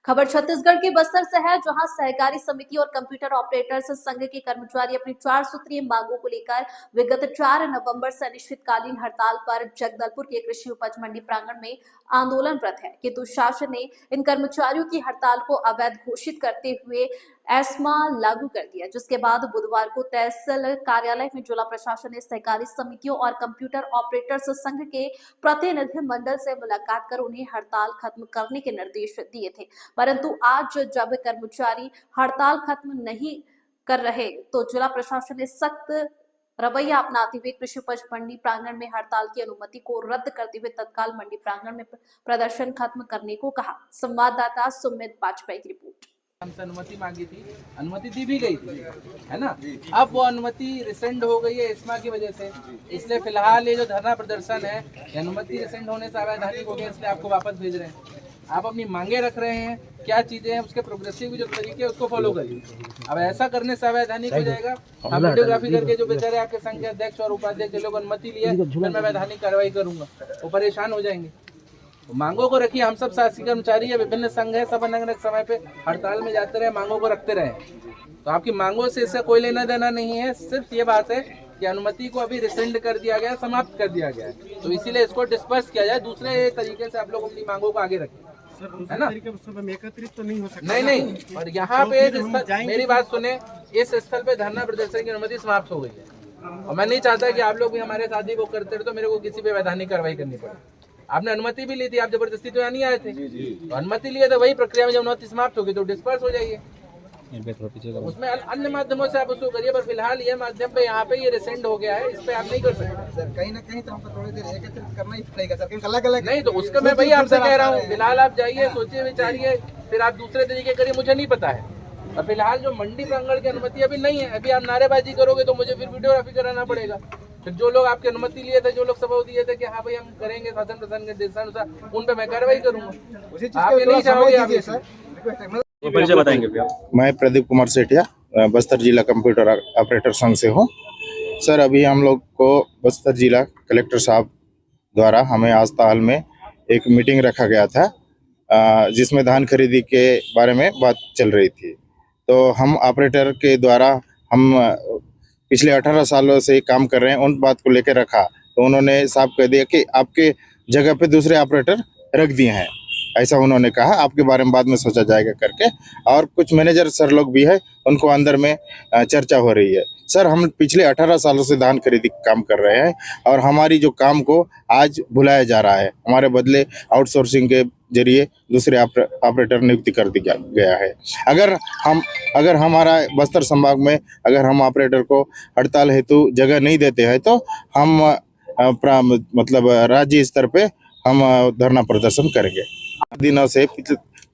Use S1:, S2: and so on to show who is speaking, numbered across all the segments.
S1: खबर छत्तीसगढ़ के बस्तर से है, जहां सहकारी समिति और कंप्यूटर ऑपरेटर्स संघ के कर्मचारी अपनी 4 सूत्रीय मांगों को लेकर विगत 4 नवंबर से अनिश्चितकालीन हड़ताल पर जगदलपुर के कृषि उपज मंडी प्रांगण में आंदोलनरत है। किंतु शासन ने इन कर्मचारियों की हड़ताल को अवैध घोषित करते हुए एस्मा लागू कर दिया, जिसके बाद बुधवार को तहसील कार्यालय में जिला प्रशासन ने सहकारी समितियों और कंप्यूटर ऑपरेटर्स संघ के प्रतिनिधि मंडल से मुलाकात कर उन्हें हड़ताल खत्म करने के निर्देश दिए थे। परंतु आज जब कर्मचारी हड़ताल खत्म नहीं कर रहे तो जिला प्रशासन ने सख्त रवैया अपनाते हुए कृषि उपज मंडी प्रांगण में हड़ताल की अनुमति को रद्द करते हुए तत्काल मंडी प्रांगण में प्रदर्शन खत्म करने को कहा। संवाददाता सुमित वाजपेयी की रिपोर्ट।
S2: हमसे अनुमति मांगी थी, अनुमति दी भी गई थी, है ना। अब वो अनुमति रिसेंड हो गई है एस्मा की वजह से, इसलिए फिलहाल ये जो धरना प्रदर्शन है, अनुमति रिसेंड होने से अवैधानिक हो गया, इसलिए आपको वापस भेज रहे हैं। आप अपनी मांगे रख रहे हैं, क्या चीजें हैं उसके प्रोग्रेसिव जो तरीके उसको फॉलो करिए। अब ऐसा करने से अवैधानिक हो जाएगा। हम वीडियोग्राफी करके जो बेचारे आपके संघ के अध्यक्ष और उपाध्यक्ष लोग अनुमति लिए, फिर मैं अवैधानिक कार्रवाई करूंगा, वो परेशान हो जाएंगे। मांगों को रखिए, हम सब शासकीय कर्मचारी है, विभिन्न संघ है, सब अलग अलग समय पे हड़ताल में जाते रहे, मांगों को रखते रहे। तो आपकी मांगों से इसका कोई लेना देना नहीं है, सिर्फ ये बात है कि अनुमति को अभी रिसेंड कर दिया गया, समाप्त कर दिया गया है, तो इसीलिए इसको डिस्पर्स किया जाए, दूसरे तरीके से आप लोग अपनी मांगों को आगे रखें, है ना।
S3: एकत्रित तो नहीं हो सकता।
S2: नहीं, और यहाँ पे मेरी बात सुने, इस स्थल पे धरना प्रदर्शन की अनुमति समाप्त हो गई है और मैं नहीं चाहता कि आप लोग भी हमारे साथ ही वो करते रहे तो मेरे को किसी पे वैधानिक कार्रवाई करनी पड़े। आपने अनुमति भी ली थी, आप जबरदस्ती तो यहाँ नहीं आए थे, तो अनुमति लिए तो वही प्रक्रिया में जब अनुमति समाप्त होगी तो डिस्पर्स हो जाइए, उसमें अन्य माध्यमों से आप उसको करिए। पर फिलहाल ये माध्यम पे यहाँ पे ये रिसेंड हो गया है, इस पे आप नहीं कर सकते
S3: सर। कहीं ना कहीं तो हमको थोड़ी देर एकत्रित करना ही पड़ेगा सर, क्योंकि अलग-अलग
S2: नहीं, तो उसका मैं वही आपसे कह रहा हूँ। फिलहाल आप जाइए, सोचिए, विचारिए, फिर आप दूसरे तरीके करिए, मुझे नहीं पता है। और फिलहाल जो मंडी प्रांगण की अनुमति अभी नहीं है, अभी आप नारेबाजी करोगे तो मुझे फिर वीडियोग्राफी कराना पड़ेगा। फिर जो लोग आपकी अनुमति लिए थे, जो लोग सबूत दिए थे कि हाँ भाई हम करेंगे शासन प्रशासन के निर्देशानुसार, उन पे मैं कार्रवाई करूंगा। आप ये नहीं चाहोगे सर।
S4: परिचय बताएंगे भैया। मैं प्रदीप कुमार सेठिया, बस्तर जिला कंप्यूटर ऑपरेटर संघ से हूँ। सर, अभी हम लोग को बस्तर जिला कलेक्टर साहब द्वारा हमें आज ताल में एक मीटिंग रखा गया था, जिसमें धान खरीदी के बारे में बात चल रही थी। तो हम ऑपरेटर के द्वारा हम पिछले 18 सालों से काम कर रहे हैं, उन बात को लेकर रखा तो उन्होंने साफ कह दिया कि आपके जगह पे दूसरे ऑपरेटर रख दिए हैं, ऐसा उन्होंने कहा। आपके बारे में बाद में सोचा जाएगा करके। और कुछ मैनेजर सर लोग भी है, उनको अंदर में चर्चा हो रही है। सर, हम पिछले 18 सालों से धान खरीदी काम कर रहे हैं और हमारी जो काम को आज भुलाया जा रहा है, हमारे बदले आउटसोर्सिंग के जरिए दूसरे ऑपरेटर नियुक्ति कर दिया गया है। अगर हमारा बस्तर संभाग में अगर हम ऑपरेटर को हड़ताल हेतु जगह नहीं देते हैं तो हम मतलब राज्य स्तर पे हम धरना प्रदर्शन करेंगे। दिनों से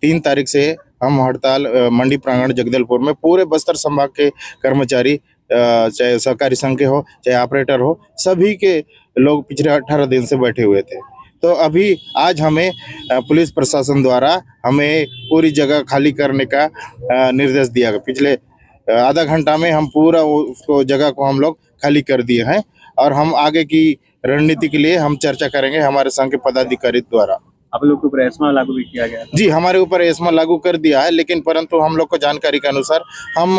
S4: 3 तारीख से हम हड़ताल मंडी प्रांगण जगदलपुर में पूरे बस्तर संभाग के कर्मचारी, चाहे सहकारी संघ के हो चाहे ऑपरेटर हो, सभी के लोग पिछले 18 दिन से बैठे हुए थे। तो अभी आज हमें पुलिस प्रशासन द्वारा हमें पूरी जगह खाली करने का निर्देश दिया गया। पिछले आधा घंटा में हम पूरा उसको जगह को हम लोग खाली कर दिए हैं और हम आगे की रणनीति के लिए हम चर्चा करेंगे हमारे संघ के पदाधिकारी द्वारा।
S5: आप लोग के ऊपर एस्मा लागू भी किया गया?
S4: जी, हमारे ऊपर एस्मा लागू कर दिया है, लेकिन परंतु हम लोग को जानकारी के अनुसार हम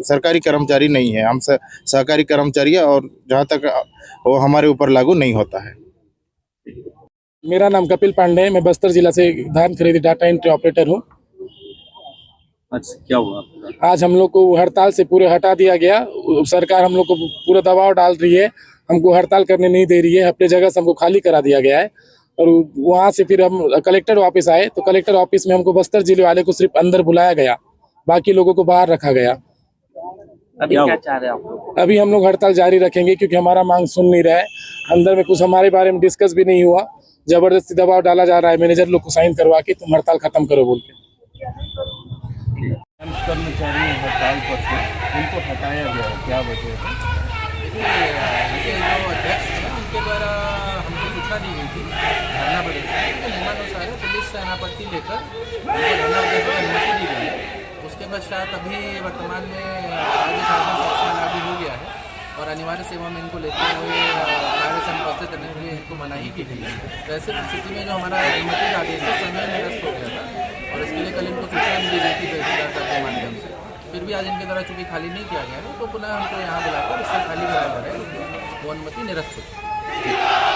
S4: सरकारी कर्मचारी नहीं है, हम सहकारी कर्मचारी है और जहाँ तक वो हमारे ऊपर लागू नहीं होता है।
S6: मेरा नाम कपिल पांडे है, मैं बस्तर जिला से धान खरीदी डाटा एंट्री ऑपरेटर हूँ।
S5: अच्छा, क्या हुआ?
S6: आज हम लोग को हड़ताल से पूरे हटा दिया गया। सरकार हम लोग को पूरा दबाव डाल रही है, हमको हड़ताल करने नहीं दे रही है। अपने जगह से हमको खाली करा दिया गया है और वहाँ से फिर हम कलेक्टर ऑफिस आए तो कलेक्टर ऑफिस में हमको बस्तर जिले वाले को सिर्फ अंदर बुलाया गया, बाकी लोगों को बाहर रखा गया।
S5: अभी क्या चाह रहे हैं आप लोग?
S6: अभी हम लोग हड़ताल जारी रखेंगे क्योंकि हमारा मांग सुन नहीं रहा है। अंदर में कुछ हमारे बारे में डिस्कस भी नहीं हुआ, जबरदस्ती दबाव डाला जा रहा है मैनेजर लोग को साइन करवा के तुम हड़ताल खत्म करो बोल के।
S3: कर्मचारी हड़ताल पर थे, उनको हटाया गया, क्या वजह है?
S2: देखिए, जो अध्यक्ष हैं उनके द्वारा हमको सूचना दी गई थी धरना प्रदर्शन के नियमानुसार पुलिस से अनापत्ति लेकर उनको धरना प्रदर्शन की अनुमति दी गई है। उसके पश्चात अभी वर्तमान में राज्य शासन से एस्मा लागू हो गया है और अनिवार्य सेवा में इनको लेते हुए कार्य से अनुपस्थित करने के लिए इनको मनाही की गई है। तो ऐसी स्थिति में जो हमारा अनुमति आदेश है समय निरस्त हो गया था और इसके लिए कल इनको सूचना भी दी गई थी तहसीलदार साहब के माध्यम से। फिर भी आज इनके द्वारा चूँकि खाली नहीं किया गया है तो पुनः हमको यहाँ बुलाकर इससे खाली कराया जा रहा है, वो अनुमति निरस्त होती है।